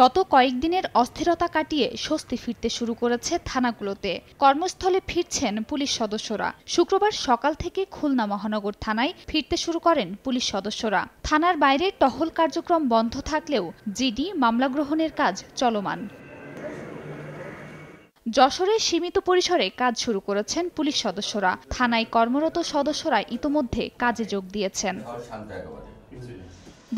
গত কয়েকদিনের অস্থিরতা কাটিয়ে স্বস্তি ফিরতে শুরু করেছে থানাগুলোতে। কর্মস্থলে ফিরছেন পুলিশ সদস্যরা। শুক্রবার সকাল থেকে খুলনা মহানগর থানায় ফিরতে শুরু করেন পুলিশ সদস্যরা। থানার বাইরে টহল কার্যক্রম বন্ধ থাকলেও জিডি মামলা গ্রহণের কাজ চলমান। যশোরে সীমিত পরিসরে কাজ শুরু করেছেন পুলিশ সদস্যরা। থানায় কর্মরত সদস্যরা ইতোমধ্যে কাজে যোগ দিয়েছেন।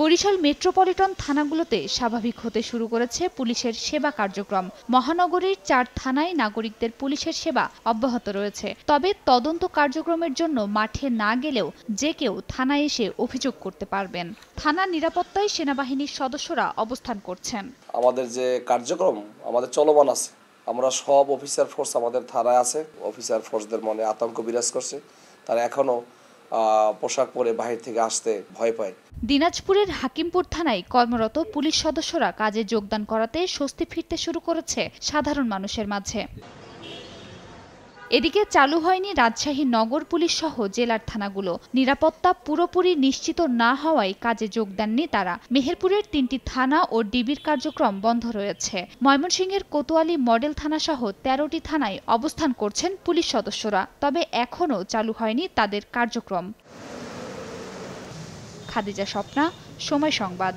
বরিশাল মেট্রোপলিটন থানাগুলোতে স্বাভাবিক হতে শুরু করেছে পুলিশের সেবা কার্যক্রম। মহানগরীর 4 থানায় নাগরিকদের পুলিশের সেবা অব্যাহত রয়েছে। তবে তদন্ত কার্যক্রমের জন্য মাঠে না গেলেও যে কেউ থানায় এসে অভিযোগ করতে পারবেন। থানার নিরাপত্তায় সেনাবাহিনীর সদস্যরা অবস্থান করছেন। আমাদের যে কার্যক্রম আমাদের চলমান আছে। আমরা সব অফিসার ফোর্স আমাদের থানায় আছে। অফিসার ফোর্সদের মনে আতঙ্ক বিরাজ করছে। তারা এখনো পোশাক পরে বাহির থেকে আসতে ভয় পায়। দিনাজপুরের হাকিমপুর থানায় কর্মরত পুলিশ সদস্যরা কাজে যোগদান করাতে স্বস্তি ফিরতে শুরু করেছে সাধারণ মানুষের মাঝে। এদিকে চালু হয়নি রাজশাহী নগর পুলিশ সহ জেলার থানাগুলো। নিরাপত্তা পুরোপুরি নিশ্চিত না হওয়ায় কাজে যোগ দেননি তারা। মেহেরপুরের 3টি থানা ও ডিবির কার্যক্রম বন্ধ রয়েছে। ময়মনসিংহের কোতোয়ালি মডেল থানা সহ 13টি থানায় অবস্থান করছেন পুলিশ সদস্যরা। তবে এখনও চালু হয়নি তাদের কার্যক্রম। খাদিজা স্বপ্না, সময় সংবাদ।